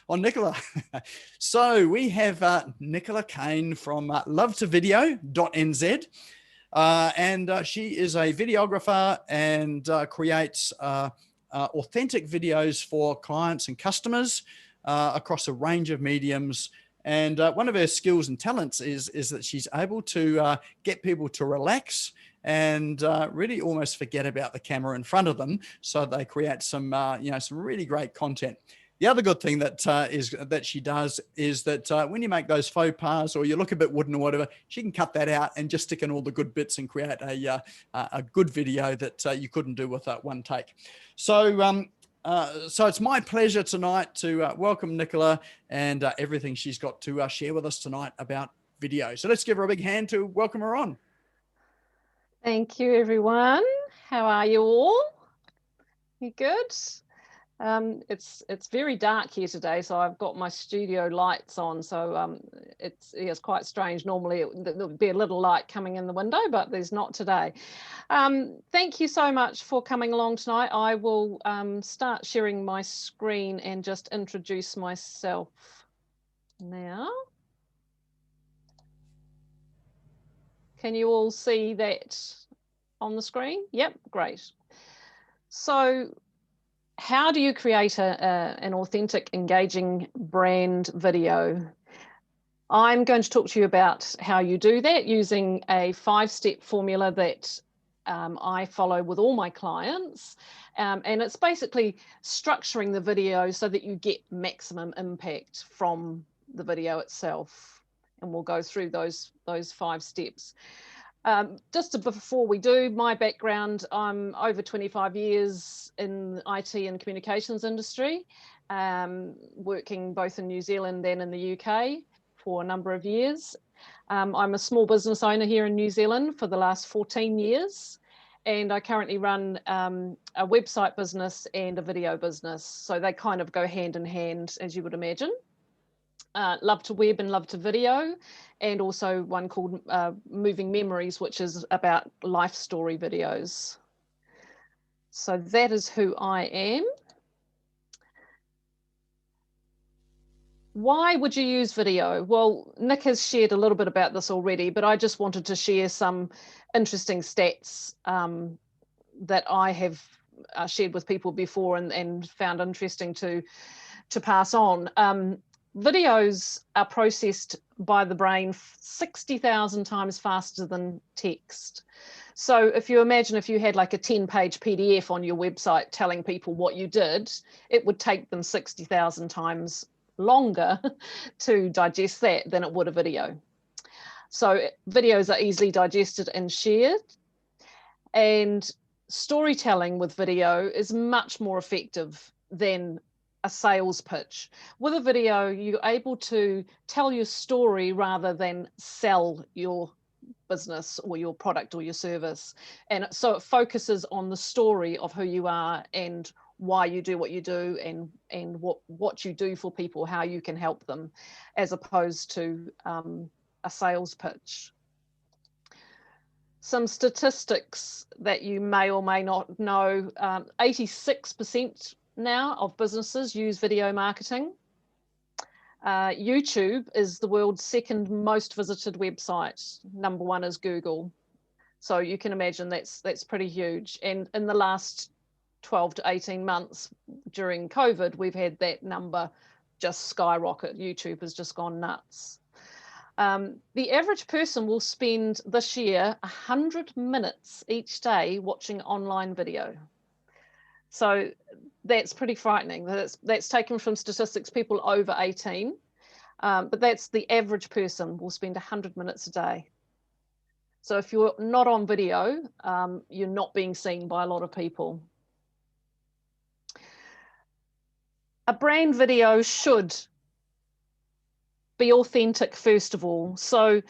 on Nicola. So we have Nicola Kane from love2video.nz. And she is a videographer and creates authentic videos for clients and customers across a range of mediums. And one of her skills and talents is that she's able to get people to relax and really almost forget about the camera in front of them, so they create some, some really great content. The other good thing that she does is that when you make those faux pas or you look a bit wooden or whatever, she can cut that out and just stick in all the good bits and create a good video that you couldn't do with one take. So it's my pleasure tonight to welcome Nicola and everything she's got to share with us tonight about video. So let's give her a big hand to welcome her on. Thank you, everyone. How are you all? You good? It's very dark here today, so I've got my studio lights on, so it's quite strange. Normally there'll be a little light coming in the window, but there's not today. Thank you so much for coming along tonight. I will start sharing my screen and just introduce myself now. Can you all see that on the screen? Yep, great. So how do you create an authentic, engaging brand video? I'm going to talk to you about how you do that using a 5-step formula that I follow with all my clients. And it's basically structuring the video so that you get maximum impact from the video itself. And we'll go through those 5 steps. Before we do, my background, I'm over 25 years in the IT and communications industry, working both in New Zealand and in the UK for a number of years. I'm a small business owner here in New Zealand for the last 14 years, and I currently run a website business and a video business. So they kind of go hand in hand, as you would imagine. Love2Web and Love2Video, and also one called Moving Memories, which is about life story videos. So that is who I am. Why would you use video? Well, Nick has shared a little bit about this already, but I just wanted to share some interesting stats that I have shared with people before and found interesting to pass on. Videos are processed by the brain 60,000 times faster than text. So if you imagine if you had like a 10-page PDF on your website telling people what you did, it would take them 60,000 times longer to digest that than it would a video. So videos are easily digested and shared. And storytelling with video is much more effective than a sales pitch. With a video, you're able to tell your story rather than sell your business or your product or your service. And so it focuses on the story of who you are and why you do what you do and what you do for people, how you can help them, as opposed to a sales pitch. Some statistics that you may or may not know, 86% now of businesses use video marketing. YouTube is the world's 2nd most visited website. Number 1 is Google. So you can imagine that's pretty huge. And in the last 12 to 18 months during COVID, we've had that number just skyrocket. YouTube has just gone nuts. The average person will spend this year 100 minutes each day watching online video. So that's pretty frightening. That's taken from statistics, people over 18, but that's the average person will spend 100 minutes a day. So if you're not on video, you're not being seen by a lot of people. A brand video should be authentic, first of all. So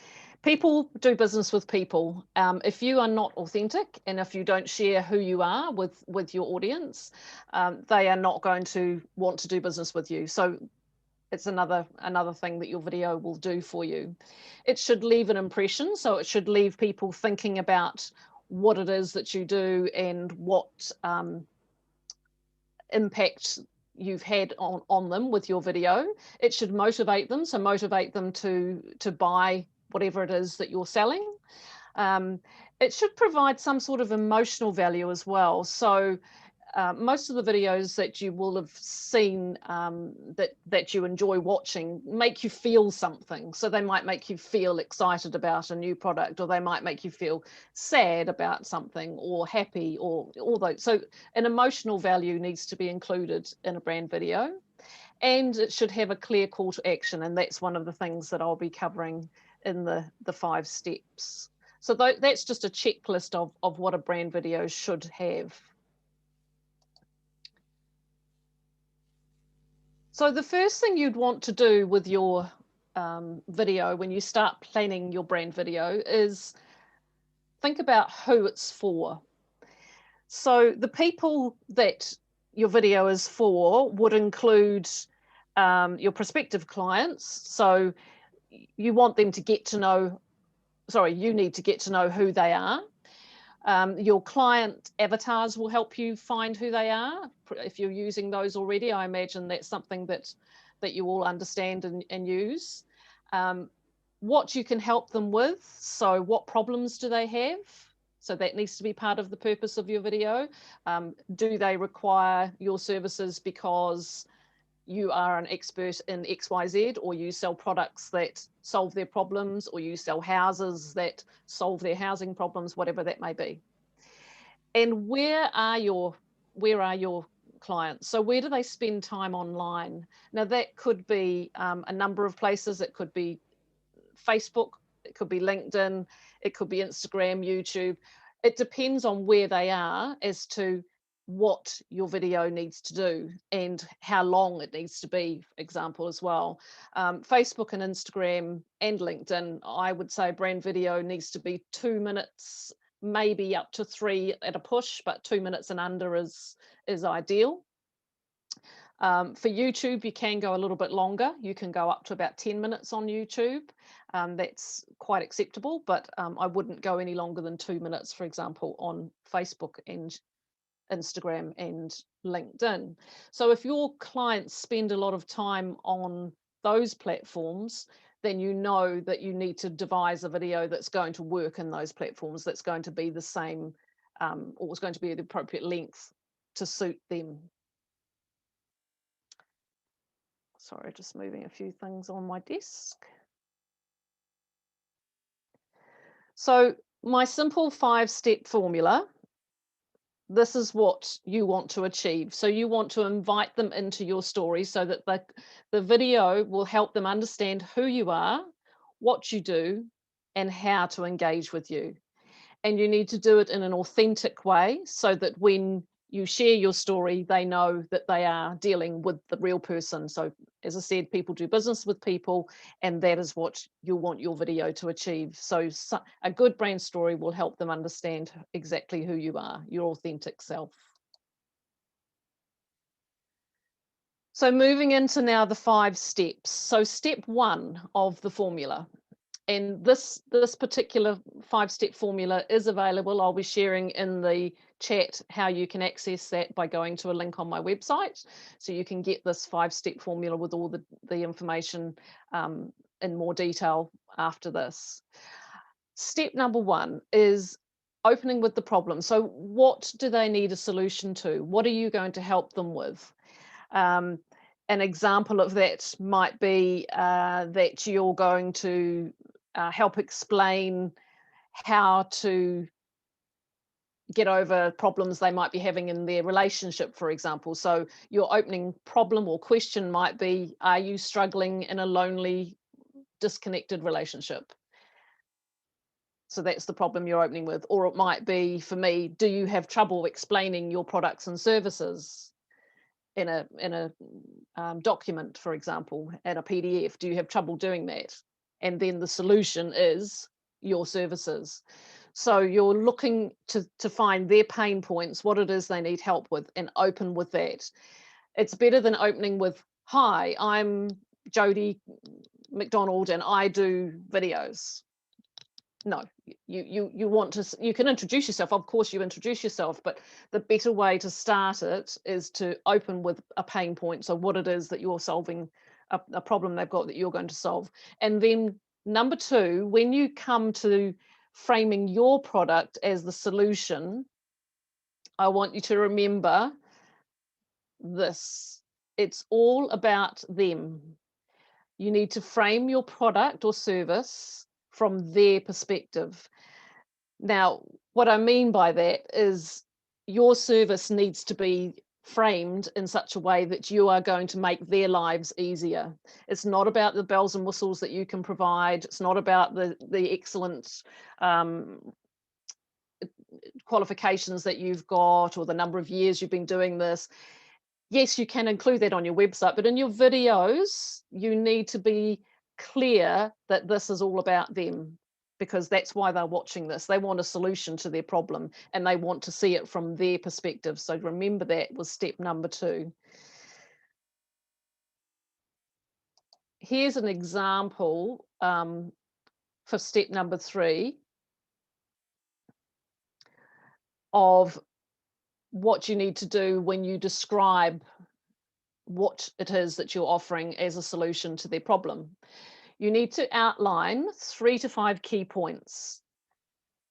people do business with people. If you are not authentic and if you don't share who you are with your audience, they are not going to want to do business with you. So it's another thing that your video will do for you. It should leave an impression. So it should leave people thinking about what it is that you do and what impact you've had on them with your video. It should motivate them, so motivate them to buy whatever it is that you're selling. It should provide some sort of emotional value as well. So most of the videos that you will have seen that you enjoy watching make you feel something. So they might make you feel excited about a new product, or they might make you feel sad about something, or happy, or all those. So an emotional value needs to be included in a brand video, and it should have a clear call to action. And that's one of the things that I'll be covering in the 5 steps. So that's just a checklist of what a brand video should have. So the first thing you'd want to do with your video when you start planning your brand video is think about who it's for. So the people that your video is for would include your prospective clients. So you want them to get to know, you need to get to know who they are. Your client avatars will help you find who they are. If you're using those already, I imagine that's something that you all understand and use. What you can help them with, so what problems do they have? So that needs to be part of the purpose of your video. Do they require your services because you are an expert in XYZ, or you sell products that solve their problems, or you sell houses that solve their housing problems, whatever that may be. And where are your clients? So where do they spend time online? Now that could be a number of places. It could be Facebook, it could be LinkedIn, it could be Instagram, YouTube. It depends on where they are as to what your video needs to do and how long it needs to be, for example, as well. Facebook and Instagram and LinkedIn, I would say brand video needs to be 2 minutes, maybe up to 3 at a push, but 2 minutes and under is ideal. For YouTube, you can go a little bit longer. You can go up to about 10 minutes on YouTube. That's quite acceptable, but I wouldn't go any longer than 2 minutes, for example, on Facebook and Instagram and LinkedIn. So if your clients spend a lot of time on those platforms, then you know that you need to devise a video that's going to work in those platforms, that's going to be the same, or is going to be the appropriate length to suit them. Sorry, just moving a few things on my desk. So my simple 5-step formula, this is what you want to achieve. So you want to invite them into your story so that the video will help them understand who you are, what you do, and how to engage with you. And you need to do it in an authentic way so that when you share your story, they know that they are dealing with the real person. So as I said, people do business with people, and that is what you want your video to achieve. So a good brand story will help them understand exactly who you are, your authentic self. So moving into now the 5 steps. So step 1 of the formula. And this particular 5-step formula is available. I'll be sharing in the chat how you can access that by going to a link on my website. So you can get this 5-step formula with all the information in more detail after this. Step number 1 is opening with the problem. So what do they need a solution to? What are you going to help them with? An example of that might be that you're going to help explain how to get over problems they might be having in their relationship, for example. So your opening problem or question might be, are you struggling in a lonely, disconnected relationship? So that's the problem you're opening with. Or it might be, for me, do you have trouble explaining your products and services in a document, for example, and a PDF? Do you have trouble doing that? And then the solution is your services. So you're looking to find their pain points, what it is they need help with, and open with that. It's better than opening with, hi, I'm Jodie McDonald and I do videos. No, you want to, you can introduce yourself. Of course, you introduce yourself, but the better way to start it is to open with a pain point. So what it is that you're solving, a problem they've got that you're going to solve. And then number two, when you come to framing your product as the solution, I want you to remember this. It's all about them. You need to frame your product or service from their perspective. Now, what I mean by that is your service needs to be framed in such a way that you are going to make their lives easier. It's not about the bells and whistles that you can provide. It's not about the excellent qualifications that you've got or the number of years you've been doing this. Yes, you can include that on your website, but in your videos, you need to be clear that this is all about them, because that's why they're watching this. They want a solution to their problem and they want to see it from their perspective. So remember, that was step number two. Here's an example for step number three of what you need to do when you describe what it is that you're offering as a solution to their problem. You need to outline 3 to 5 key points.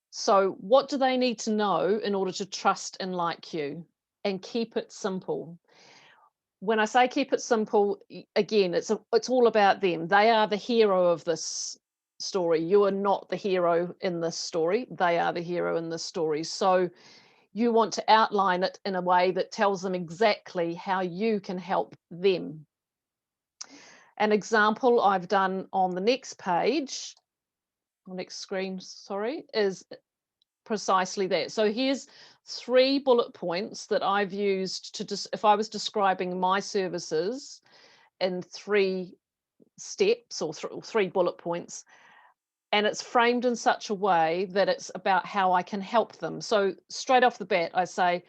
So what do they need to know in order to trust and like you? And keep it simple. When I say keep it simple, again, it's all about them. They are the hero of this story. You are not the hero in this story. They are the hero in this story. So you want to outline it in a way that tells them exactly how you can help them. An example I've done on the next page, or next screen, sorry, is precisely that. So here's 3 bullet points that I've used to if I was describing my services in 3 steps or 3 bullet points, and it's framed in such a way that it's about how I can help them. So straight off the bat, I say,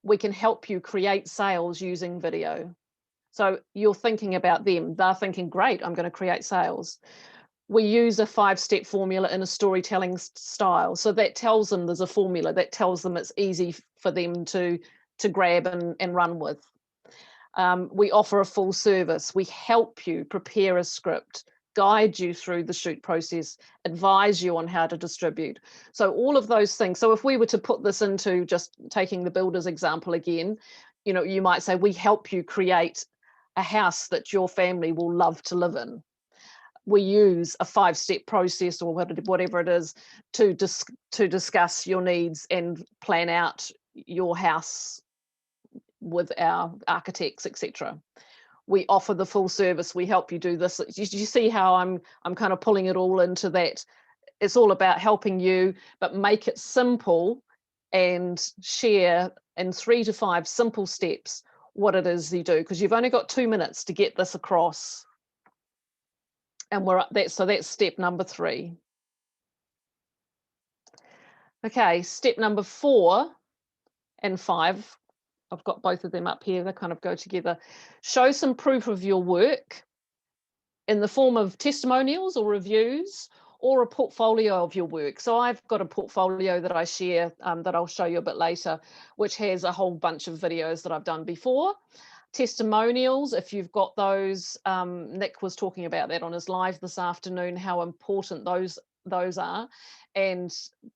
we can help you create sales using video. So you're thinking about them. They're thinking, great, I'm going to create sales. We use a 5-step formula in a storytelling style. So that tells them there's a formula that tells them it's easy for them to grab and run with. We offer a full service. We help you prepare a script, guide you through the shoot process, advise you on how to distribute. So all of those things. So if we were to put this into just taking the builder's example again, you know, you might say, we help you create a house that your family will love to live in. We use a 5-step process or whatever it is to discuss your needs and plan out your house with our architects, etc. We offer the full service. We help you do this. You see how I'm kind of pulling it all into that. It's all about helping you, but make it simple and share in 3 to 5 simple steps what it is you do, because you've only got 2 minutes to get this across. And we're up there. So that's step number 3. Okay, step number 4 and 5. I've got both of them up here. They kind of go together. Show some proof of your work in the form of testimonials or reviews, or a portfolio of your work. So I've got a portfolio that I share that I'll show you a bit later, which has a whole bunch of videos that I've done before. Testimonials, if you've got those, Nick was talking about that on his live this afternoon, how important those are. And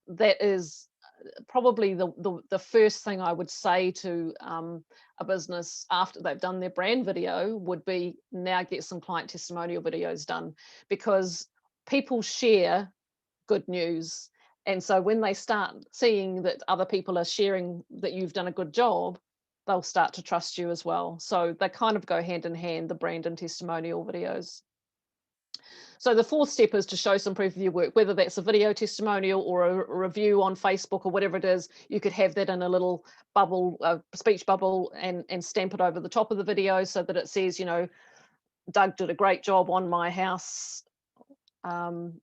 that is probably the first thing I would say to a business after they've done their brand video would be, now get some client testimonial videos done, because people share good news. And so when they start seeing that other people are sharing that you've done a good job, they'll start to trust you as well. So they kind of go hand in hand, the brand and testimonial videos. So the 4th step is to show some proof of your work, whether that's a video testimonial or a review on Facebook or whatever it is. You could have that in a little bubble, speech bubble, and stamp it over the top of the video so that it says, you know, Doug did a great job on my house, ... and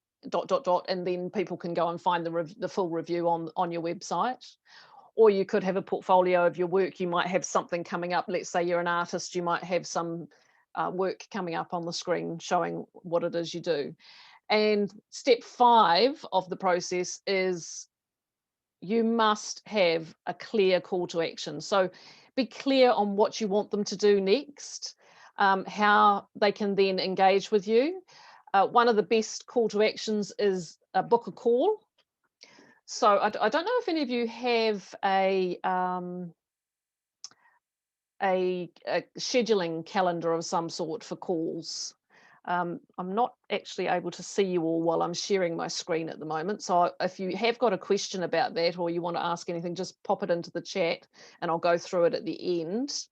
then people can go and find the full review on your website. Or you could have a portfolio of your work. You might have something coming up. Let's say you're an artist, you might have some work coming up on the screen showing what it is you do. And step 5 of the process is you must have a clear call to action. So be clear on what you want them to do next, how they can then engage with you. One of the best call to actions is book a call. So I don't know if any of you have a scheduling calendar of some sort for calls. I'm not actually able to see you all while I'm sharing my screen at the moment. So if you have got a question about that, or you want to ask anything, just pop it into the chat and I'll go through it at the end.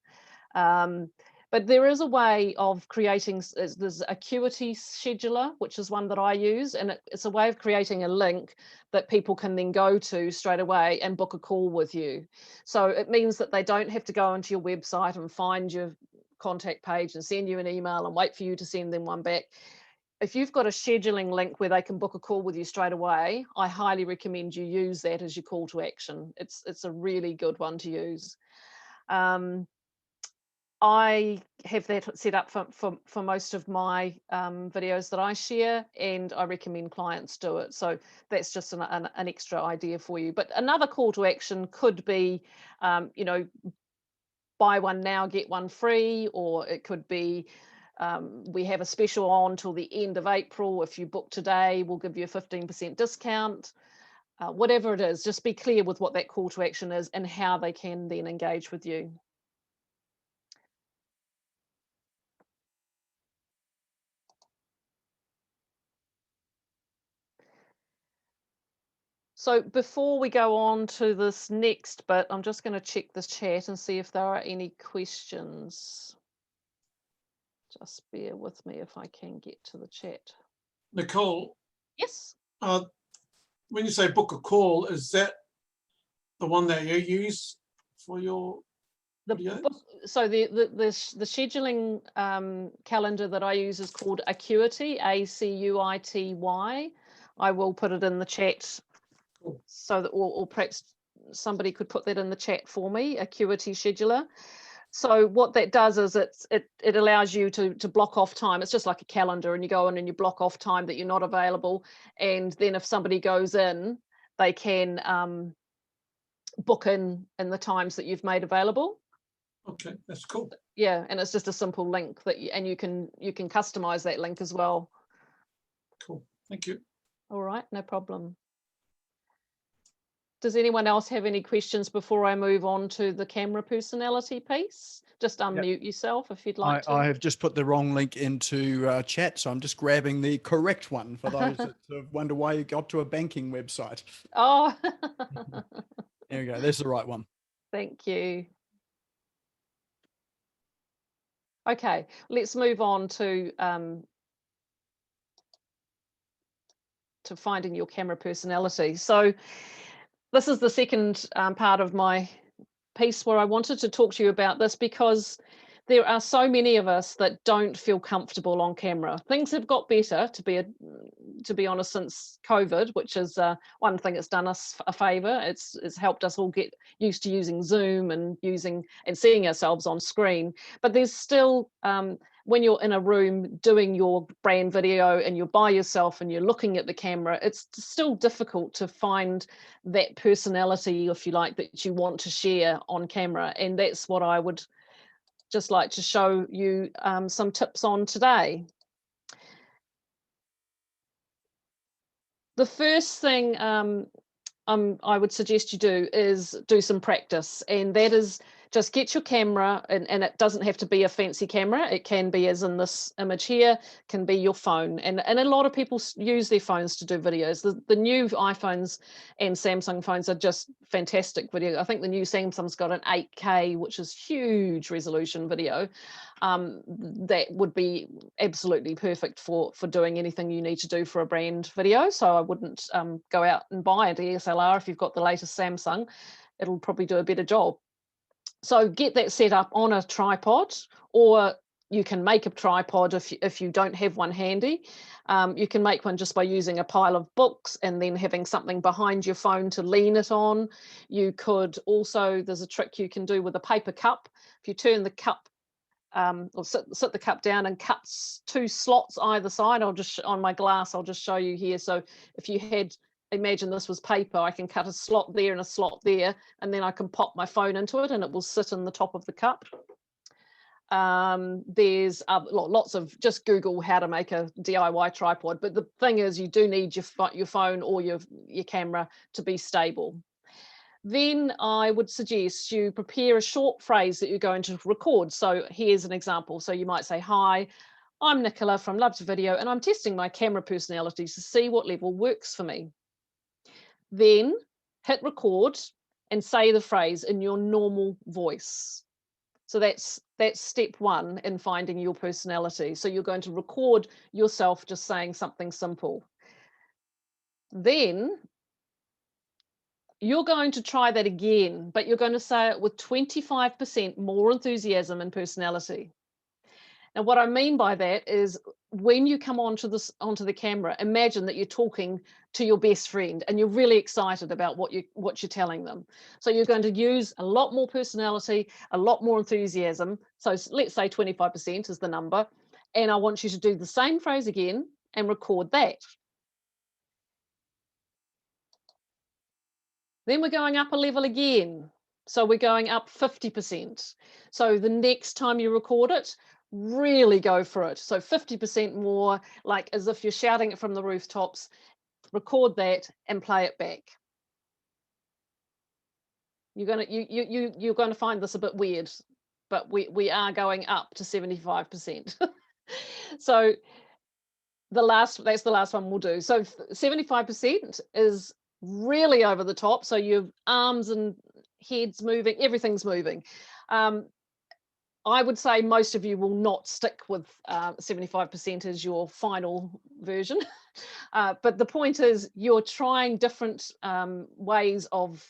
But there is a way of creating, there's Acuity Scheduler, which is one that I use, and it's a way of creating a link that people can then go to straight away and book a call with you. So it means that they don't have to go onto your website and find your contact page and send you an email and wait for you to send them one back. If you've got a scheduling link where they can book a call with you straight away, I highly recommend you use that as your call to action. It's a really good one to use. I have that set up for most of my videos that I share, and I recommend clients do it. So that's just an extra idea for you. But another call to action could be, you know, buy one now, get one free, or it could be, we have a special on till the end of April. If you book today, we'll give you a 15% discount. Whatever it is, just be clear with what that call to action is and how they can then engage with you. So before we go on to this next bit, I'm just going to check the chat and see if there are any questions. Just bear with me if I can get to the chat. Nicole. Yes. When you say book a call, is that the one that you use for your videos? So the scheduling calendar that I use is called Acuity, ACUITY. I will put it in the chat. Cool. So that, or perhaps somebody could put that in the chat for me, Acuity Scheduler. So what that does is it allows you to block off time. It's just like a calendar, and you go in and you block off time that you're not available, and then if somebody goes in, they can book in the times that you've made available. Okay, that's cool. Yeah, and it's just a simple link that and you can customize that link as well. Cool, thank you. All right, no problem. Does anyone else have any questions before I move on to the camera personality piece? Just unmute yourself if you'd like to. I have just put the wrong link into chat, so I'm just grabbing the correct one for those that wonder why you got to a banking website. Oh. There we go. That's the right one. Thank you. Okay, let's move on to finding your camera personality. So this is the second part of my piece where I wanted to talk to you about this, because there are so many of us that don't feel comfortable on camera. Things have got better, to be honest, since COVID, which is one thing that's done us a favour. It's helped us all get used to using Zoom and seeing ourselves on screen. But there's still, when you're in a room doing your brand video and you're by yourself and you're looking at the camera, it's still difficult to find that personality, if you like, that you want to share on camera. And that's what I would just like to show you some tips on today. The first thing I would suggest you do is do some practice, and that is just get your camera, and it doesn't have to be a fancy camera. It can be, as in this image here, can be your phone, and a lot of people use their phones to do videos. The new iPhones and Samsung phones are just fantastic video. I think the new Samsung's got an 8K, which is huge resolution video. That would be absolutely perfect for doing anything you need to do for a brand video. So I wouldn't go out and buy a DSLR if you've got the latest Samsung. It'll probably do a better job. So get that set up on a tripod, or you can make a tripod if you don't have one handy. You can make one just by using a pile of books and then having something behind your phone to lean it on. You could also, there's a trick you can do with a paper cup. If you turn the cup or sit the cup down and cut 2 slots either side. I'll just, on my glass, I'll just show you here. So if you had, imagine this was paper, I can cut a slot there and a slot there, and then I can pop my phone into it and it will sit in the top of the cup. There's lots of, just Google how to make a DIY tripod, but the thing is you do need your phone or your camera to be stable. Then I would suggest you prepare a short phrase that you're going to record. So here's an example. So you might say, hi, I'm Nicola from Love to Video, and I'm testing my camera personalities to see what level works for me. Then hit record and say the phrase in your normal voice. So that's step 1 in finding your personality. So you're going to record yourself just saying something simple. Then you're going to try that again, but you're going to say it with 25% more enthusiasm and personality. Now, what I mean by that is when you come onto the camera, imagine that you're talking to your best friend and you're really excited about what you're telling them. So you're going to use a lot more personality, a lot more enthusiasm. So let's say 25% is the number. And I want you to do the same phrase again and record that. Then we're going up a level again. So we're going up 50%. So the next time you record it, really go for it. So 50% more, like as if you're shouting it from the rooftops. Record that and play it back. You're gonna find this a bit weird, but we are going up to 75%. So that's the last one we'll do. So 75% is really over the top. So your arms and heads moving, everything's moving. I would say most of you will not stick with 75% as your final version. But the point is you're trying different ways of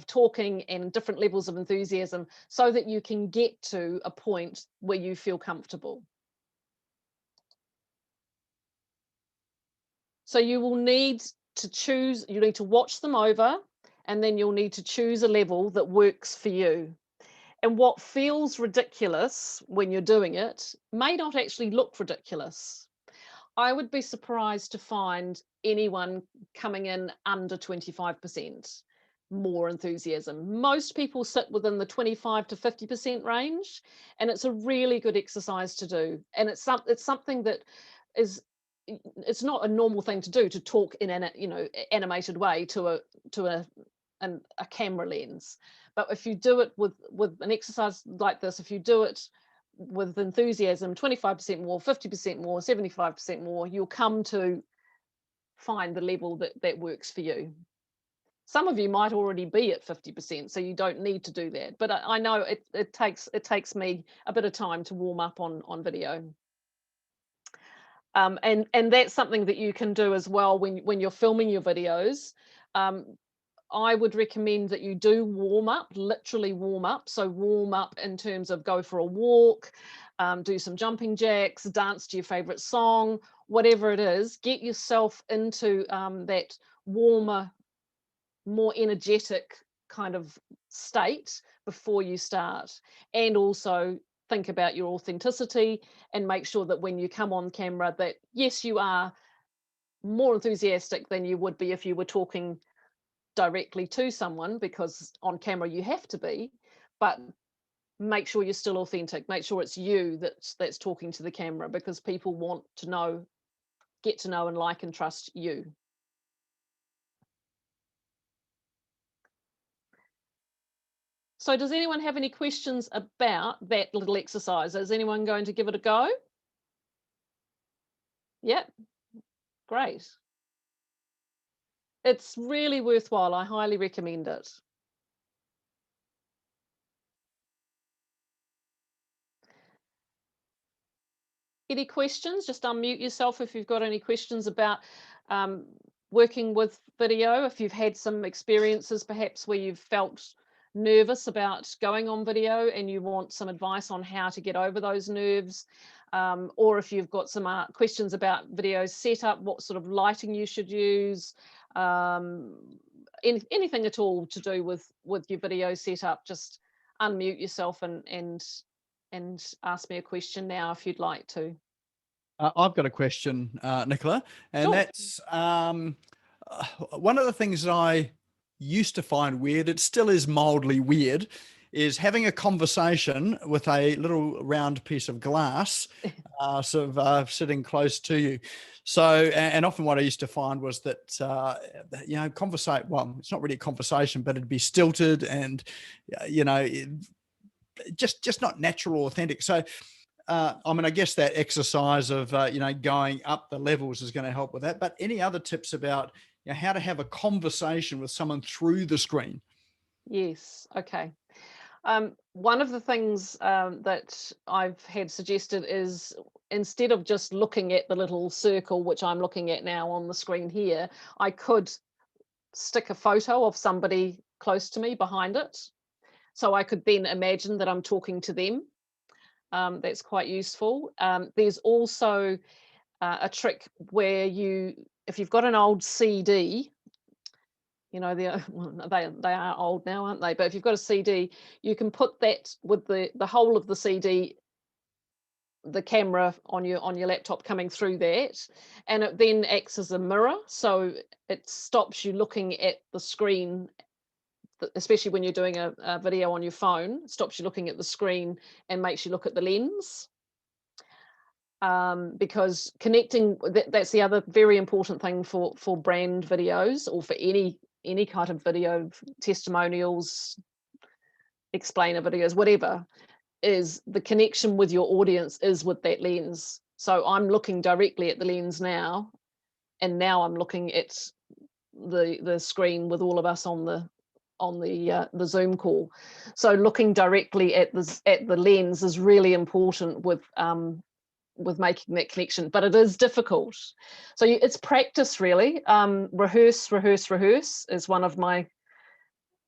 talking and different levels of enthusiasm so that you can get to a point where you feel comfortable. So you will need to choose, you need to watch them over, and then you'll need to choose a level that works for you. And what feels ridiculous when you're doing it may not actually look ridiculous. I would be surprised to find anyone coming in under 25% more enthusiasm. Most people sit within the 25 to 50% range, and it's a really good exercise to do. And it's something that is, it's not a normal thing to do, to talk in an animated way to a camera lens. But if you do it with an exercise like this, if you do it with enthusiasm, 25% more, 50% more, 75% more, you'll come to find the level that works for you. Some of you might already be at 50%, so you don't need to do that. But I know it takes me a bit of time to warm up on video. And that's something that you can do as well when you're filming your videos. I would recommend that you do warm up, literally warm up. So warm up in terms of go for a walk, do some jumping jacks, dance to your favorite song, whatever it is. Get yourself into that warmer, more energetic kind of state before you start. And also think about your authenticity and make sure that when you come on camera that, yes, you are more enthusiastic than you would be if you were talking directly to someone, because on camera you have to be, but make sure you're still authentic. Make sure it's you that's talking to the camera, because people want to get to know and like and trust you. So does anyone have any questions about that little exercise? Is anyone going to give it a go? Yep, great. It's really worthwhile. I highly recommend it. Any questions? Just unmute yourself if you've got any questions about working with video. If you've had some experiences perhaps where you've felt nervous about going on video and you want some advice on how to get over those nerves, or if you've got some questions about video setup, what sort of lighting you should use, anything at all to do with your video setup, just unmute yourself and and ask me a question now if you'd like to. I've got a question, Nicola, and Sure. that's one of the things that I used to find weird, it still is mildly weird, is having a conversation with a little round piece of glass sitting close to you. So, and often what I used to find was that, conversate, well, it's not really a conversation, but it'd be stilted and, just not natural or authentic. So, I guess that exercise of, going up the levels is going to help with that. But any other tips about how to have a conversation with someone through the screen? Yes. Okay. One of the things that I've had suggested is, instead of just looking at the little circle, which I'm looking at now on the screen here, I could stick a photo of somebody close to me behind it. So I could then imagine that I'm talking to them. That's quite useful. There's also a trick where if you've got an old CD, they are old now, aren't they? But if you've got a CD, you can put that with the whole of the CD, the camera on your laptop coming through that, and it then acts as a mirror. So it stops you looking at the screen, especially when you're doing a video on your phone. It stops you looking at the screen and makes you look at the lens. Because connecting, that's the other very important thing for brand videos, or for any kind of video, testimonials, explainer videos, whatever, is the connection with your audience is with that lens. So I'm looking directly at the lens now, and now I'm looking at the screen with all of us on the Zoom call. So looking directly at the lens is really important with making that connection, but it is difficult. So it's practice, really. Rehearse is one of my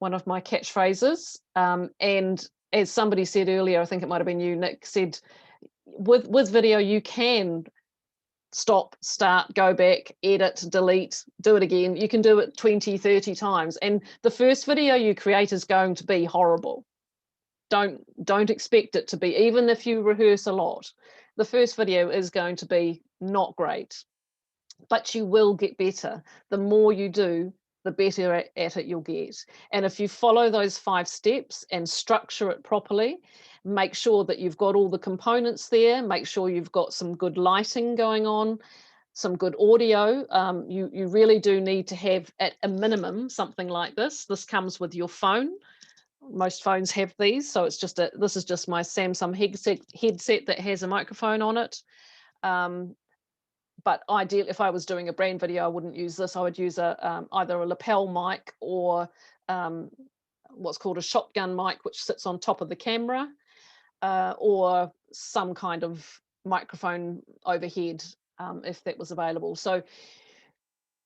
catchphrases. And as somebody said earlier, I think it might have been you, Nick, said with video you can stop, start, go back, edit, delete, do it again. You can do it 20, 30 times. And the first video you create is going to be horrible. Don't expect it to be, even if you rehearse a lot. The first video is going to be not great, but you will get better. The more you do, the better at it you'll get. And if you follow those 5 steps and structure it properly, make sure that you've got all the components there, make sure you've got some good lighting going on, some good audio. You really do need to have, at a minimum, something like this. This comes with your phone. Most phones have these, so it's just this is just my Samsung headset that has a microphone on it. But ideally, if I was doing a brand video, I wouldn't use this. I would use either a lapel mic or what's called a shotgun mic, which sits on top of the camera, or some kind of microphone overhead, if that was available. So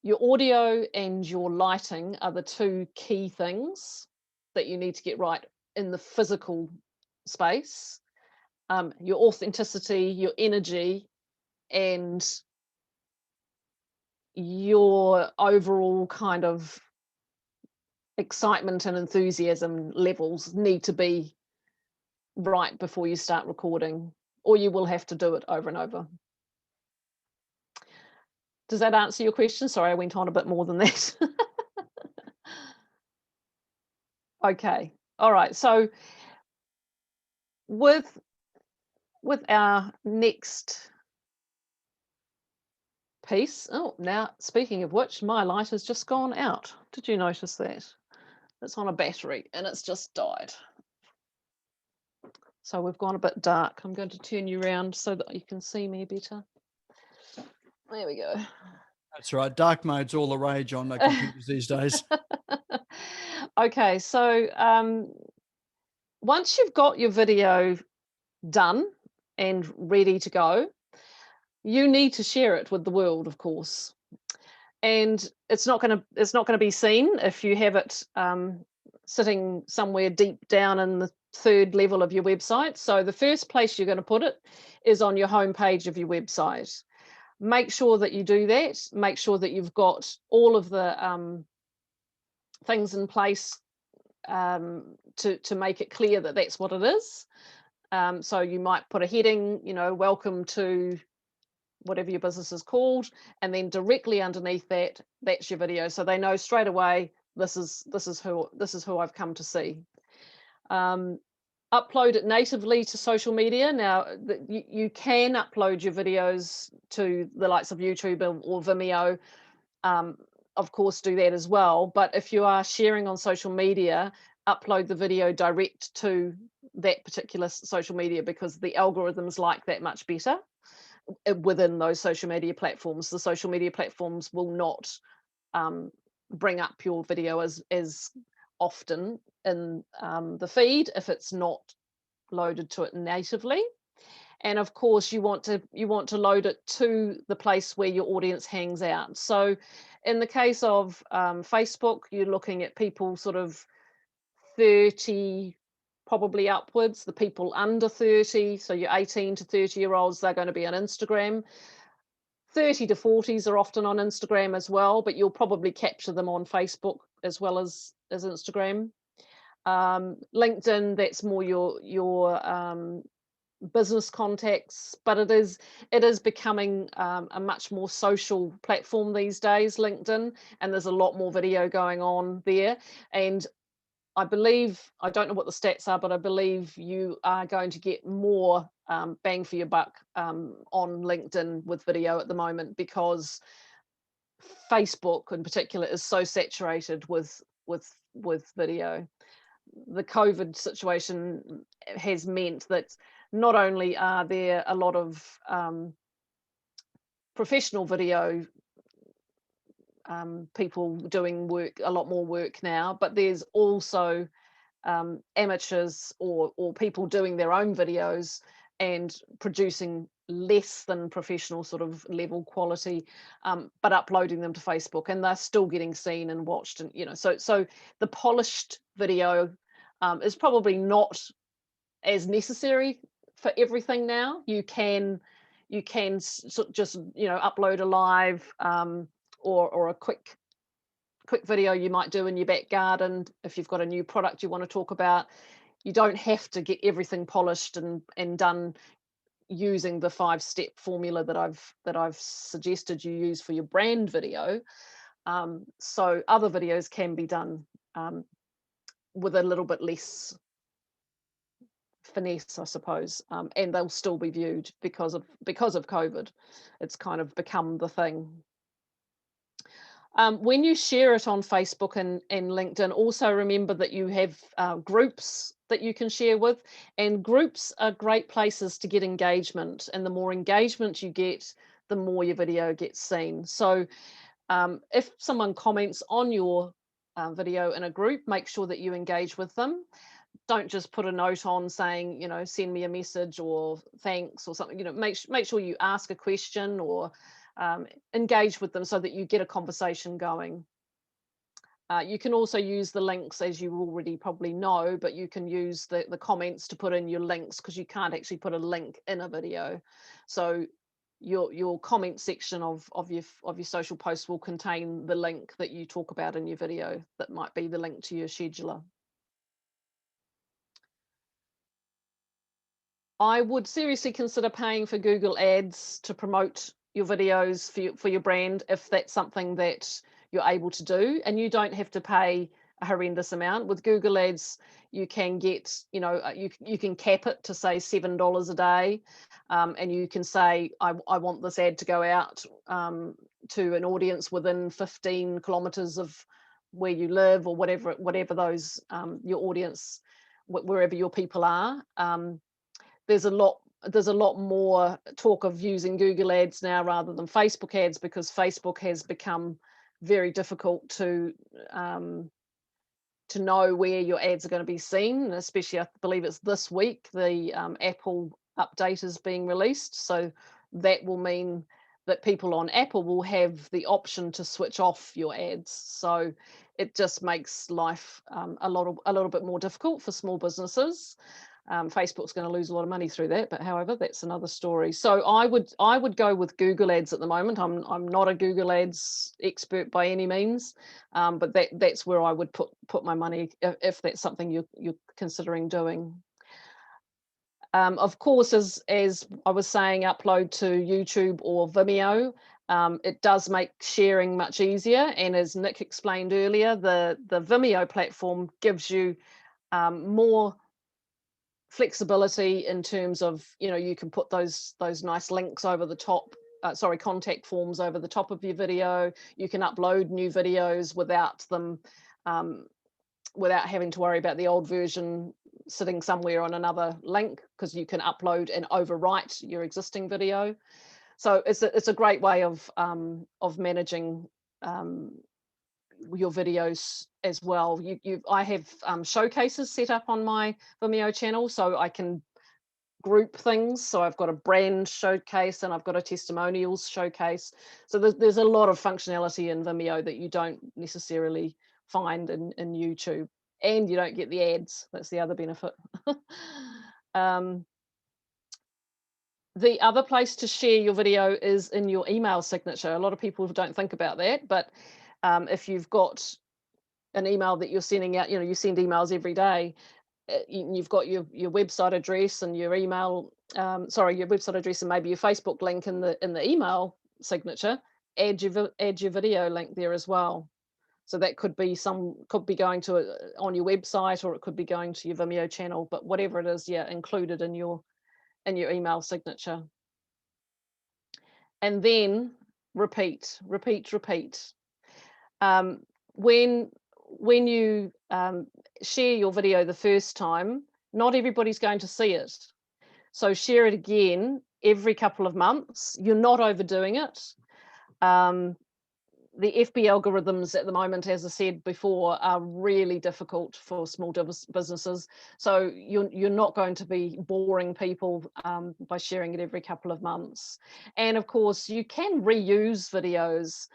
your audio and your lighting are the 2 key things that you need to get right in the physical space. Your authenticity, your energy, and your overall kind of excitement and enthusiasm levels need to be right before you start recording, or you will have to do it over and over. Does that answer your question? Sorry, I went on a bit more than that. Okay. All right. So with our next piece, now speaking of which, my light has just gone out. Did you notice that? It's on a battery and it's just died. So we've gone a bit dark. I'm going to turn you around so that you can see me better. There we go. That's right. Dark mode's all the rage on the computers these days. Okay, so once you've got your video done and ready to go, you need to share it with the world, of course. And it's not going to be seen if you have it sitting somewhere deep down in the 3rd level of your website. So the first place you're going to put it is on your home page of your website. Make sure that you do that. Make sure that you've got all of the things in place to make it clear that that's what it is. So you might put a heading, you know, welcome to whatever your business is called, and then directly underneath that, that's your video. So they know straight away, this is who I've come to see. Upload it natively to social media. Now, you can upload your videos to the likes of YouTube or Vimeo. Of course, do that as well. But if you are sharing on social media, upload the video direct to that particular social media, because the algorithms like that much better within those social media platforms. The social media platforms will not bring up your video as often in the feed if it's not loaded to it natively. And of course, you want to load it to the place where your audience hangs out. So in the case of Facebook, you're looking at people sort of 30 probably upwards. The people under 30, so your 18 to 30-year-olds, they're going to be on Instagram. 30 to 40s are often on Instagram as well, but you'll probably capture them on Facebook as well as Instagram. LinkedIn, that's more your business contacts, but it is becoming a much more social platform these days, LinkedIn, and there's a lot more video going on there. And I believe, I don't know what the stats are, but I believe you are going to get more bang for your buck on LinkedIn with video at the moment, because Facebook in particular is so saturated with video. The COVID situation has meant that not only are there a lot of professional video people doing work, a lot more work now, but there's also amateurs or people doing their own videos and producing less than professional sort of level quality, but uploading them to Facebook, and they're still getting seen and watched. And, you know, so the polished video is probably not as necessary for everything now. You can just, you know, upload a live or a quick video you might do in your back garden if you've got a new product you want to talk about. You don't have to get everything polished and done using the 5-step formula that I've suggested you use for your brand video. So other videos can be done with a little bit less finesse, I suppose, and they'll still be viewed because of COVID. It's kind of become the thing. When you share it on Facebook and LinkedIn, also remember that you have groups that you can share with, and groups are great places to get engagement, and the more engagement you get, the more your video gets seen. So if someone comments on your video in a group, make sure that you engage with them. Don't just put a note on saying, you know, send me a message or thanks or something. You know, make sure you ask a question or engage with them so that you get a conversation going. You can also use the links, as you already probably know, but you can use the comments to put in your links, because you can't actually put a link in a video. So your comment section of your social post will contain the link that you talk about in your video. That might be the link to your scheduler. I would seriously consider paying for Google Ads to promote your videos for your brand, if that's something that you're able to do. And you don't have to pay a horrendous amount. With Google Ads, you can get, you know, you can cap it to say $7 a day, and you can say, I want this ad to go out to an audience within 15 kilometers of where you live, or whatever those your audience, wherever your people are. There's a lot more talk of using Google Ads now rather than Facebook ads, because Facebook has become very difficult to know where your ads are going to be seen, especially I believe it's this week the Apple update is being released. So that will mean that people on Apple will have the option to switch off your ads. So it just makes life a little bit more difficult for small businesses. Facebook's going to lose a lot of money through that, but however, that's another story. So I would go with Google Ads at the moment. I'm not a Google Ads expert by any means, but that's where I would put my money if that's something you're considering doing. Of course, as I was saying, upload to YouTube or Vimeo. It does make sharing much easier. And as Nick explained earlier, the Vimeo platform gives you more flexibility in terms of, you can put those nice links over the top, contact forms over the top of your video. You can upload new videos without them, without having to worry about the old version sitting somewhere on another link, because you can upload and overwrite your existing video. So it's a great way of managing your videos as well. I have showcases set up on my Vimeo channel, so I can group things. So I've got a brand showcase and I've got a testimonials showcase. So there's a lot of functionality in Vimeo that you don't necessarily find in YouTube, and you don't get the ads. That's the other benefit. The other place to share your video is in your email signature. A lot of people don't think about that, but if you've got an email that you're sending out, you send emails every day, you've got your website address and your email, your website address and maybe your Facebook link in the email signature. Add your video link there as well. So that could be going to on your website, or it could be going to your Vimeo channel, but whatever it is, included in your email signature. And then repeat. When you share your video the first time, not everybody's going to see it. So share it again every couple of months. You're not overdoing it. The FB algorithms at the moment, as I said before, are really difficult for small businesses. So you're not going to be boring people by sharing it every couple of months. And of course, you can reuse videos.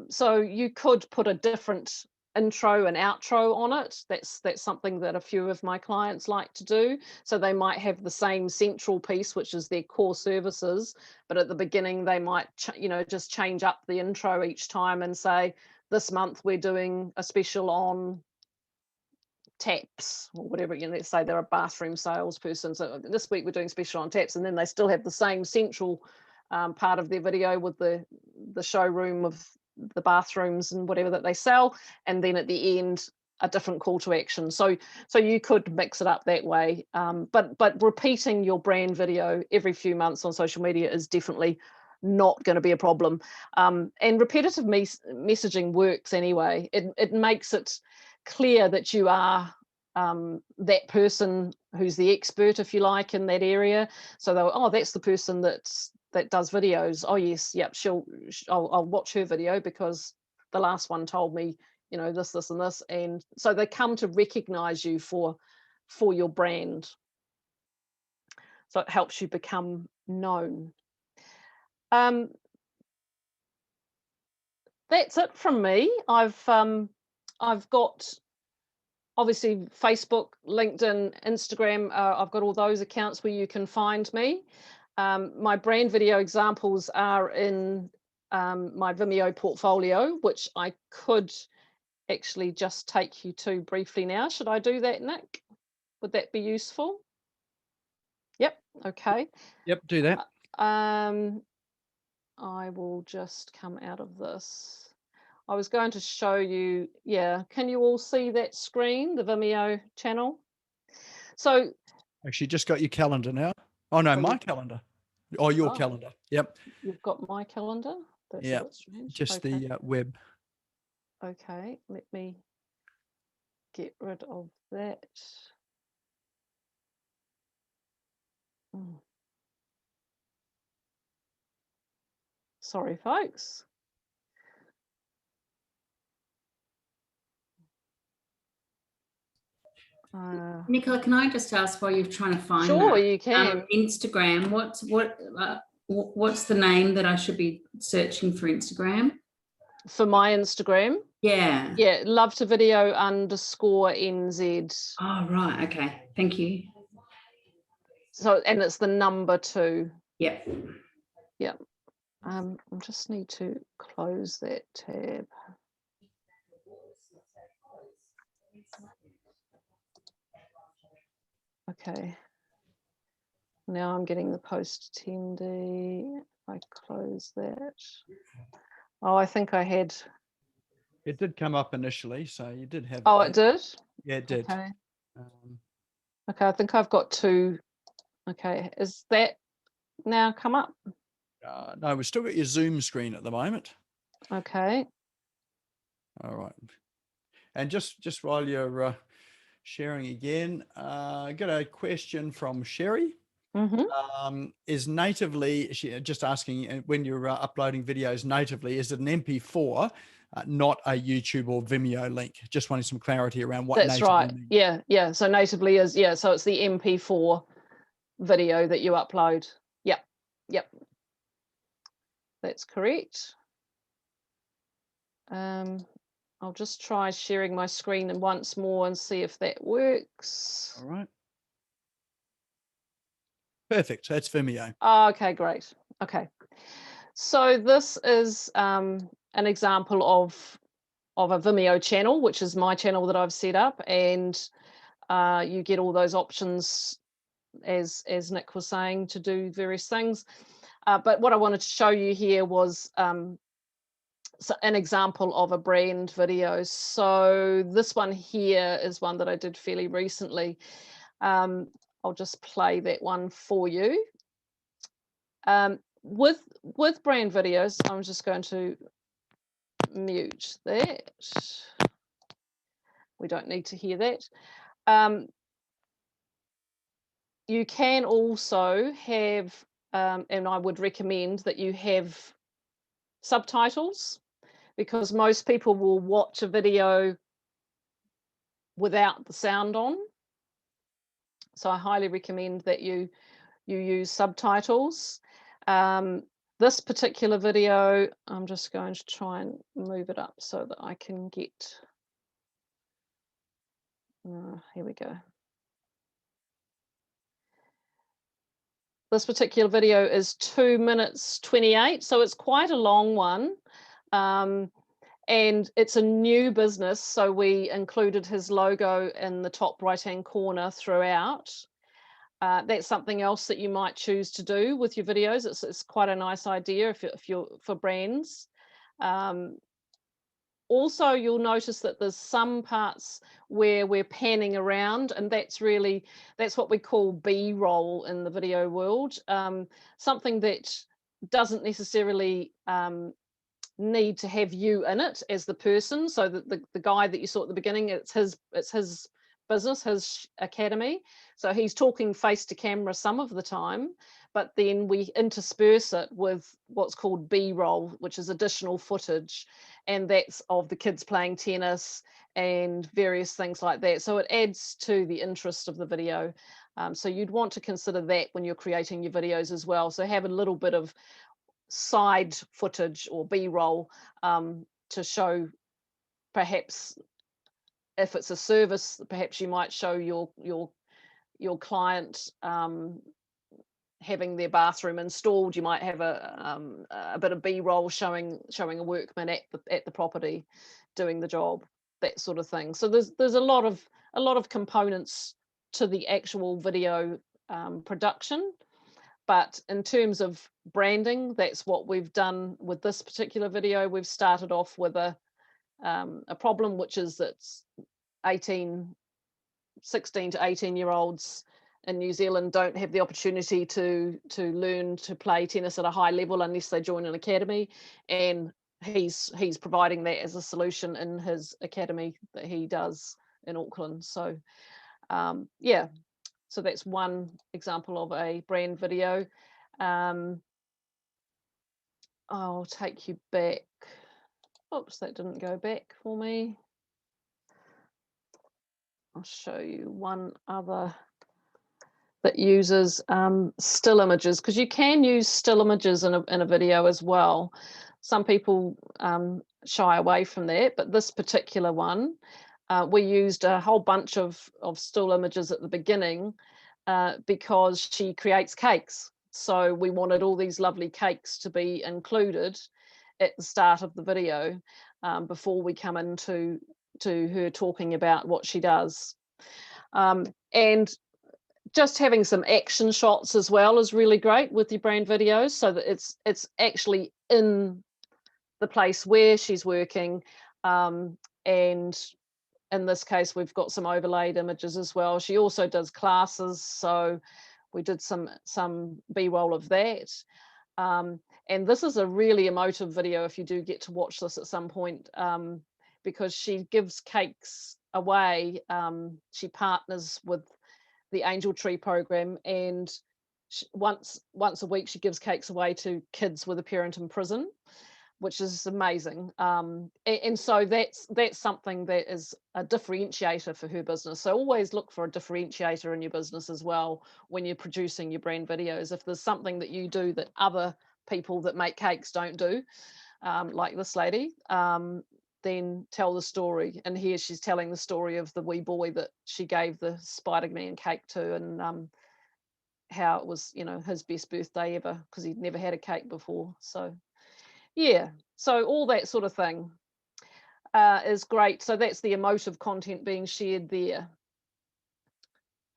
So you could put a different intro and outro on it. That's something that a few of my clients like to do. So they might have the same central piece, which is their core services, but at the beginning they might just change up the intro each time and say, this month we're doing a special on taps, or whatever. Let's say they're a bathroom salesperson, so this week we're doing special on taps, and then they still have the same central part of their video with the showroom of the bathrooms and whatever that they sell, and then at the end a different call to action. So you could mix it up that way, but repeating your brand video every few months on social media is definitely not going to be a problem. And repetitive messaging works anyway. It makes it clear that you are that person who's the expert, if you like, in that area. So they'll, oh, that's the person that does videos. Oh yes, yep, I'll watch her video because the last one told me, this, and this. And so they come to recognize you for your brand. So it helps you become known. That's it from me. I've got obviously Facebook, LinkedIn, Instagram. I've got all those accounts where you can find me. My brand video examples are in my Vimeo portfolio, which I could actually just take you to briefly now. Should I do that, Nick? Would that be useful? Yep. Okay. Yep, do that. I will just come out of this. I was going to show you, can you all see that screen, the Vimeo channel? So actually just got your calendar now. Oh no, my calendar. Oh, your calendar. Yep. You've got my calendar? That's a bit strange. Just the web. Okay, let me get rid of that. Sorry, folks. Nicola, can I just ask while you're trying to find Sure, that? you can. Instagram, what's the name that I should be searching for Instagram? For my Instagram? Yeah. Yeah, love to video _NZ. Oh, right. Okay. Thank you. So, and it's the number 2. Yep. Yep. I just need to close that tab. Okay. Now I'm getting the post attendee. I close that. Oh, I think I had. It did come up initially, so you did have it. Oh, it did? Yeah, it did. Okay. Okay, I think I've got 2. Okay, is that now come up? No, we've still got your Zoom screen at the moment. Okay. All right. And just while you're sharing again, I got a question from Sherry. Is natively, she just asking, when you're uploading videos natively, is it an MP4, not a YouTube or Vimeo link? Just wanting some clarity around what That's natively right. means. Yeah. So natively is, so it's the MP4 video that you upload. Yep. That's correct. I'll just try sharing my screen once more and see if that works. All right. Perfect. That's Vimeo. Oh, okay, great. Okay. So this is an example of a Vimeo channel, which is my channel that I've set up, and you get all those options as Nick was saying to do various things. But what I wanted to show you here was an example of a brand video. So this one here is one that I did fairly recently. I'll just play that one for you. With brand videos, I'm just going to mute that. We don't need to hear that. You can also have, and I would recommend that you have subtitles, because most people will watch a video without the sound on. So I highly recommend that you use subtitles. This particular video, I'm just going to try and move it up so that I can get, here we go. This particular video is 2 minutes 28, so it's quite a long one. And it's a new business, so we included his logo in the top right-hand corner throughout. That's something else that you might choose to do with your videos. It's quite a nice idea if you're for brands. Also, you'll notice that there's some parts where we're panning around, and that's what we call B-roll in the video world. Something that doesn't necessarily need to have you in it as the person. So the guy that you saw at the beginning, it's his business, his academy. So he's talking face to camera some of the time, but then we intersperse it with what's called B-roll, which is additional footage, and that's of the kids playing tennis and various things like that. So it adds to the interest of the video. So you'd want to consider that when you're creating your videos as well. So have a little bit of side footage or B-roll to show, perhaps if it's a service, perhaps you might show your client having their bathroom installed. You might have a bit of B-roll showing a workman at the property doing the job, that sort of thing. So there's a lot of components to the actual video production. But in terms of branding, that's what we've done with this particular video. We've started off with a problem, which is that 16 to 18-year-olds in New Zealand don't have the opportunity to learn to play tennis at a high level unless they join an academy, and he's providing that as a solution in his academy that he does in Auckland. So yeah, so that's one example of a brand video. I'll take you back. Oops, that didn't go back for me. I'll show you one other that uses still images, because you can use still images in a video as well. Some people shy away from that, but this particular one, we used a whole bunch of still images at the beginning because she creates cakes. So we wanted all these lovely cakes to be included at the start of the video before we come into her talking about what she does. And just having some action shots as well is really great with your brand videos, so that it's actually in the place where she's working, and in this case we've got some overlaid images as well. She also does classes, so we did some b-roll of that. And this is a really emotive video if you do get to watch this at some point, because she gives cakes away. She partners with the Angel Tree program, and once a week she gives cakes away to kids with a parent in prison, which is amazing. And so that's something that is a differentiator for her business. So always look for a differentiator in your business as well when you're producing your brand videos. If there's something that you do that other people that make cakes don't do, like this lady, then tell the story. And here she's telling the story of the wee boy that she gave the Spider-Man cake to, and how it was, you know, his best birthday ever because he'd never had a cake before. So yeah, so all that sort of thing is great. So that's the emotive content being shared there.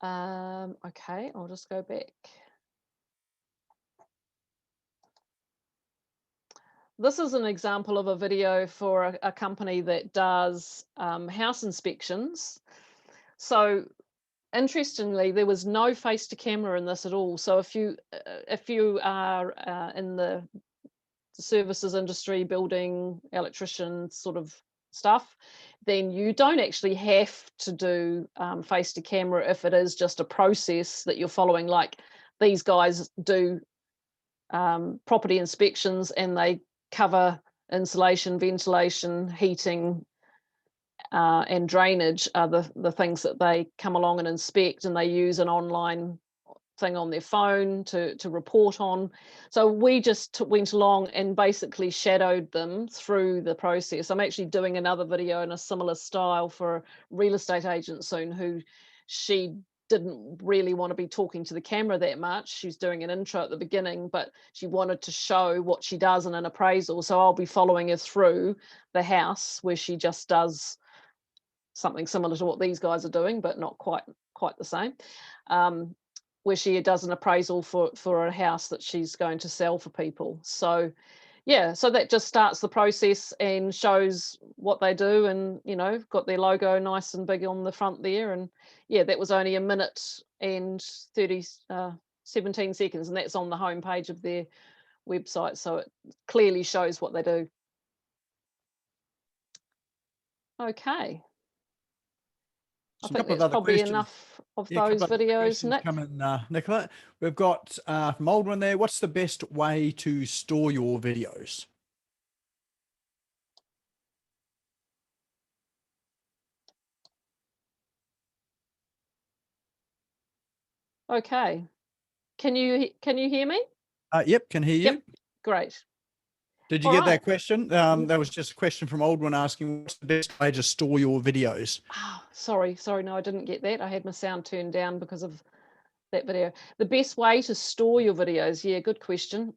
Okay, I'll just go back. This is an example of a video for a company that does house inspections. So interestingly, there was no face to camera in this at all. So if you are in the services industry, building, electrician sort of stuff, then you don't actually have to do face to camera if it is just a process that you're following. Like these guys do property inspections, and they cover insulation, ventilation, heating, and drainage are the things that they come along and inspect, and they use an online thing on their phone to report on. So we just went along and basically shadowed them through the process. I'm actually doing another video in a similar style for a real estate agent soon, who she didn't really want to be talking to the camera that much. She's doing an intro at the beginning, but she wanted to show what she does in an appraisal. So I'll be following her through the house where she just does something similar to what these guys are doing, but not quite the same. Where she does an appraisal for a house that she's going to sell for people. So yeah, so that just starts the process and shows what they do, and you know, got their logo nice and big on the front there. And yeah, that was only 1 minute and 17 seconds, and that's on the home page of their website, so it clearly shows what they do. Okay, I think that's probably enough of those videos, Nick. Coming, Nicola. We've got from Aldwin there, what's the best way to store your videos? Okay, can you hear me? Yep, can hear you. Yep, great. Did you get that question? That was just a question from Aldwin asking, what's the best way to store your videos? Oh, sorry, no, I didn't get that. I had my sound turned down because of that video. The best way to store your videos, yeah, good question.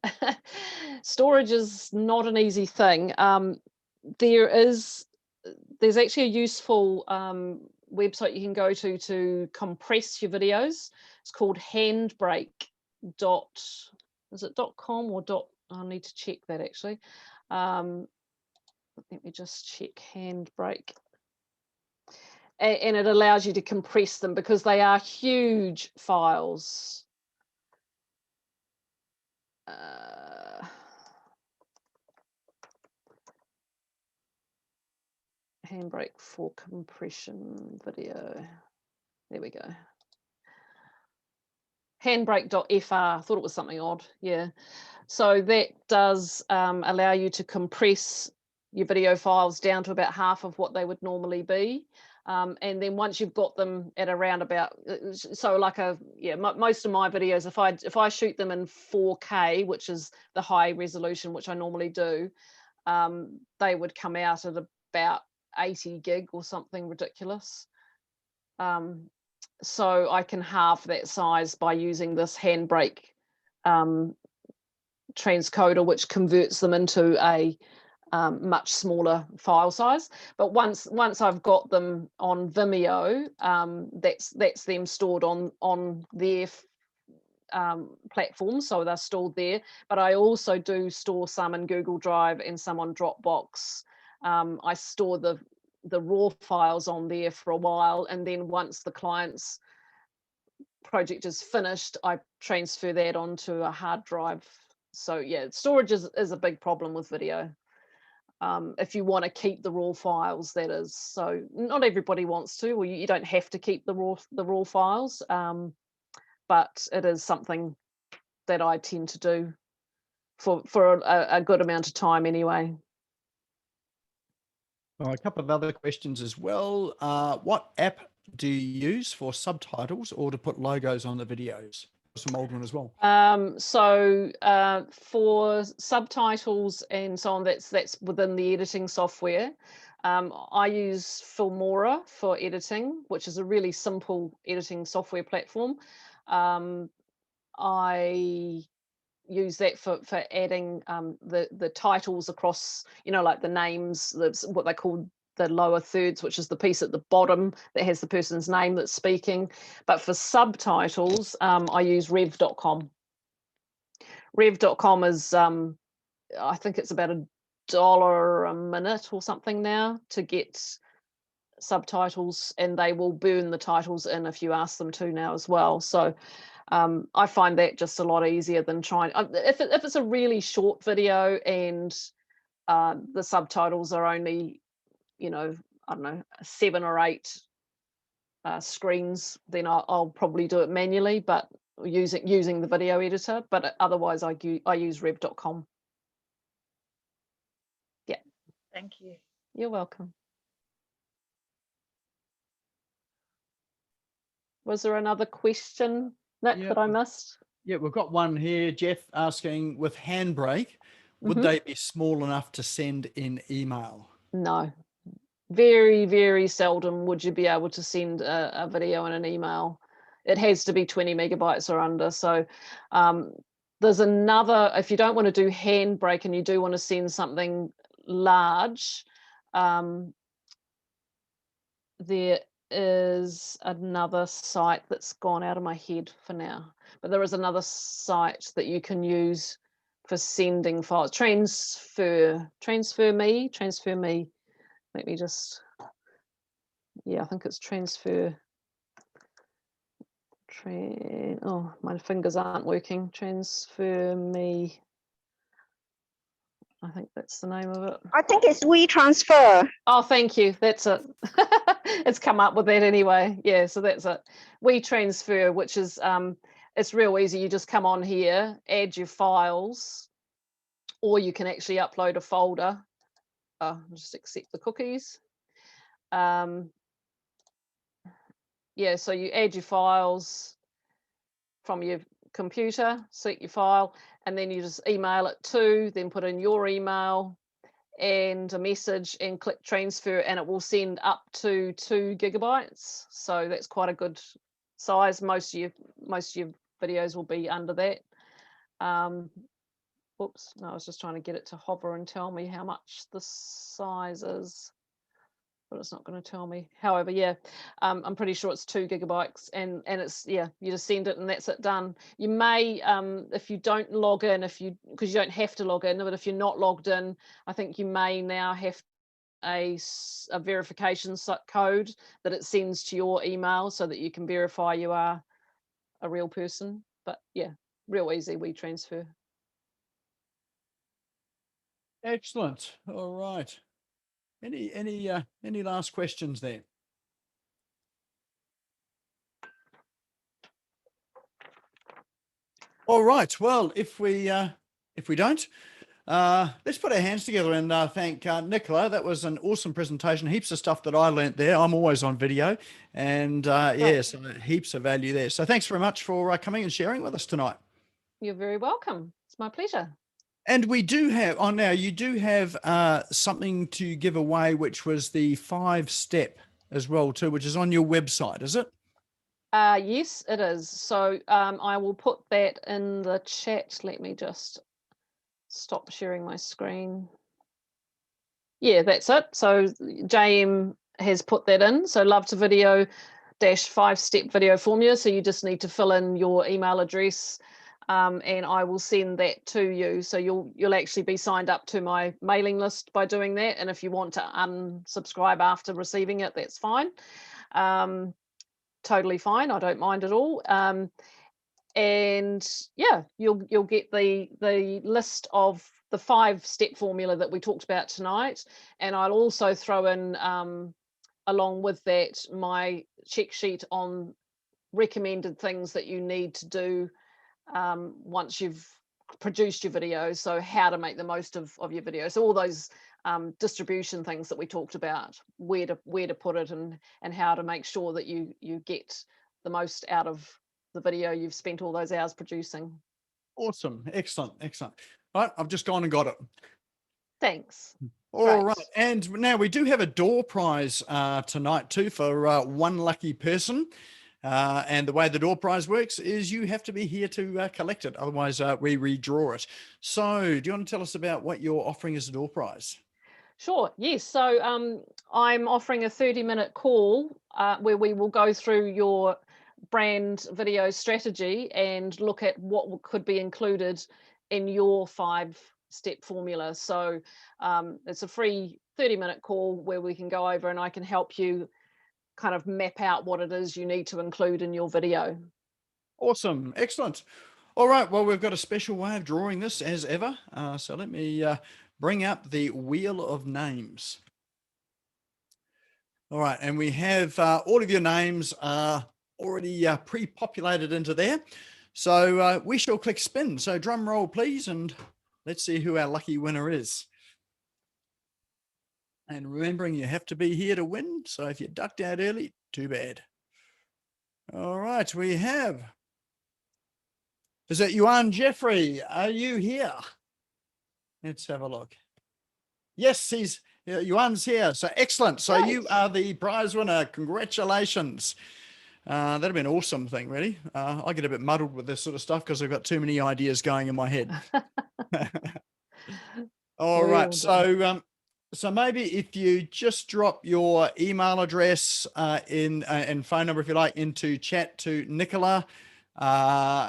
Storage is not an easy thing. There's actually a useful website you can go to compress your videos. It's called Handbrake. Is it .com or .? I need to check that actually. Let me just check Handbrake. And it allows you to compress them because they are huge files. Handbrake for compression video. There we go. Handbrake.fr. I thought it was something odd. Yeah. So that does allow you to compress your video files down to about half of what they would normally be. And then once you've got them at around about, so like most of my videos, if I shoot them in 4K, which is the high resolution, which I normally do, they would come out at about 80 gig or something ridiculous. So I can halve that size by using this Handbrake transcoder, which converts them into a much smaller file size. But once I've got them on Vimeo, that's them stored on their platform, so they're stored there. But I also do store some in Google Drive and some on Dropbox. I store the raw files on there for a while, and then once the client's project is finished, I transfer that onto a hard drive. So yeah, storage is a big problem with video. If you want to keep the raw files, that is. So not everybody wants to, or you don't have to keep the raw files, but it is something that I tend to do for a good amount of time anyway. Well, a couple of other questions as well. What app do you use for subtitles or to put logos on the videos? Some old one as well. So for subtitles and so on, that's within the editing software. I use Filmora for editing, which is a really simple editing software platform. I use that for adding the titles across, like the names, what they call the lower thirds, which is the piece at the bottom that has the person's name that's speaking. But for subtitles, I use rev.com. Rev.com is, I think it's about $1 a minute or something now to get subtitles, and they will burn the titles in if you ask them to now as well. So I find that just a lot easier than trying, if it's a really short video and the subtitles are only, I don't know, 7 or 8 screens, then I'll probably do it manually, but using the video editor. But otherwise I use rev.com. Yeah. Thank you. You're welcome. Was there another question, Nick, that I missed? Yeah, we've got one here, Jeff, asking, with Handbrake, would they be small enough to send in email? No. Very, very seldom would you be able to send a video in an email. It has to be 20 megabytes or under. So there's another, if you don't want to do Handbrake and you do want to send something large, there is another site that's gone out of my head for now, but there is another site that you can use for sending files. Transfer me. Let me just, yeah, I think it's transfer. Oh, my fingers aren't working. Transfer me. I think that's the name of it. I think it's WeTransfer. Oh, thank you. That's it. It's come up with that anyway. Yeah, so that's it. WeTransfer, which is, it's real easy. You just come on here, add your files, or you can actually upload a folder. Just accept the cookies. Yeah, so you add your files from your computer, select your file, and then you just email it to, then put in your email and a message and click transfer, and it will send up to 2 gigabytes. So that's quite a good size. Most of your videos will be under that. Oops, no, I was just trying to get it to hover and tell me how much the size is, but it's not going to tell me. However, yeah, I'm pretty sure it's 2 gigabytes, and it's, yeah, you just send it and that's it, done. You may, if you don't log in, because you don't have to log in, but if you're not logged in, I think you may now have a verification code that it sends to your email so that you can verify you are a real person. But yeah, real easy, WeTransfer. Excellent. All right. Any last questions there? All right. Well, if we don't, let's put our hands together and thank Nicola. That was an awesome presentation. Heaps of stuff that I learnt there. I'm always on video, and yeah, so heaps of value there. So thanks very much for coming and sharing with us tonight. You're very welcome. It's my pleasure. And we do have on now, you do have something to give away, which was the 5-step as well too, which is on your website, is it? Yes, it is. So I will put that in the chat. Let me just stop sharing my screen. Yeah, that's it. So JM has put that in. So love to video dash 5-step video formula. So you just need to fill in your email address, and I will send that to you. So you'll actually be signed up to my mailing list by doing that. And if you want to unsubscribe after receiving it, that's fine. Totally fine. I don't mind at all. And yeah, you'll get the list of the 5-step formula that we talked about tonight. And I'll also throw in along with that my check sheet on recommended things that you need to do once you've produced your video. So how to make the most of your video. So all those distribution things that we talked about, where to put it, and how to make sure that you get the most out of the video you've spent all those hours producing. Awesome. Excellent. Excellent. Right. I've just gone and got it. Thanks. All right. And now we do have a door prize tonight too for one lucky person. And the way the door prize works is you have to be here to collect it. Otherwise, we redraw it. So do you want to tell us about what you're offering as a door prize? Sure. Yes. So I'm offering a 30-minute call where we will go through your brand video strategy and look at what could be included in your 5-step formula. So it's a free 30-minute call where we can go over and I can help you kind of map out what it is you need to include in your video. Awesome. Excellent. All right. Well, we've got a special way of drawing this as ever. So let me bring up the wheel of names. All right. And we have all of your names already pre-populated into there. So we shall click spin. So drum roll, please. And let's see who our lucky winner is. And remembering you have to be here to win. So if you ducked out early, too bad. All right. We have. Is it Yuan Jeffrey? Are you here? Let's have a look. Yes, Yuan's here. So excellent. So Nice. You are the prize winner. Congratulations. That'd be an awesome thing, really. I get a bit muddled with this sort of stuff because I've got too many ideas going in my head. All right. So maybe if you just drop your email address and phone number, if you like, into chat to Nicola,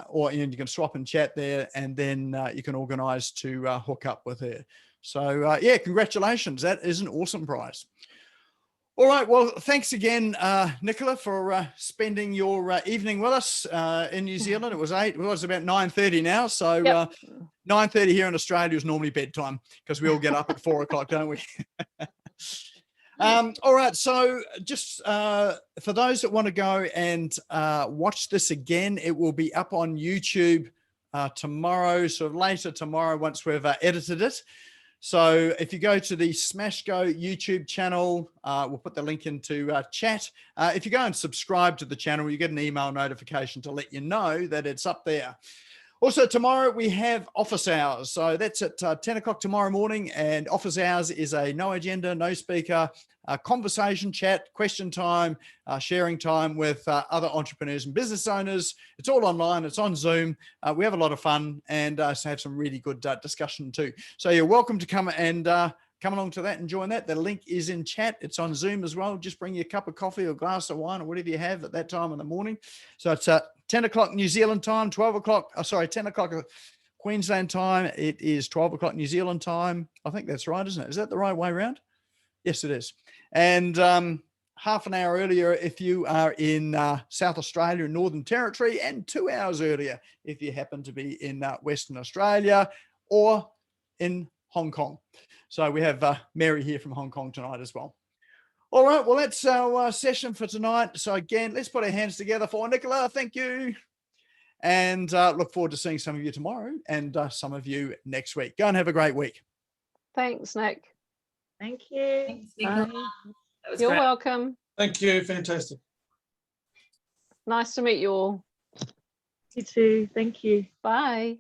or you can swap and chat there, and then you can organise to hook up with her. So yeah, congratulations. That is an awesome prize. All right. Well, thanks again, Nicola, for spending your evening with us in New Zealand. It was about 9:30 now. So 9:30 here in Australia is normally bedtime because we all get up at 4 o'clock, don't we? All right. So just for those that want to go and watch this again, it will be up on YouTube tomorrow, sort of later tomorrow once we've edited it. So if you go to the Smash Go YouTube channel, we'll put the link into chat. If you go and subscribe to the channel, you get an email notification to let you know that it's up there. Also, tomorrow we have office hours. So that's at 10 o'clock tomorrow morning. And office hours is a no agenda, no speaker, conversation, chat, question time, sharing time with other entrepreneurs and business owners. It's all online. It's on Zoom. We have a lot of fun and so have some really good discussion too. So you're welcome to come and come along to that and join that. The link is in chat. It's on Zoom as well. Just bring your cup of coffee or glass of wine or whatever you have at that time in the morning. So it's 10 o'clock New Zealand time, 10 o'clock Queensland time. It is 12 o'clock New Zealand time. I think that's right, isn't it? Is that the right way around? Yes, it is. And half an hour earlier if you are in South Australia and Northern Territory, and 2 hours earlier if you happen to be in Western Australia or in Hong Kong. So we have Mary here from Hong Kong tonight as well. All right, well, that's our session for tonight. So again, let's put our hands together for Nicola. Thank you. And look forward to seeing some of you tomorrow and some of you next week. Go and have a great week. Thanks, Nick. Thank you. Thanks, Nicola. That was You're great. welcome. Thank you. Fantastic. Nice to meet you all. You too. Thank you. Bye.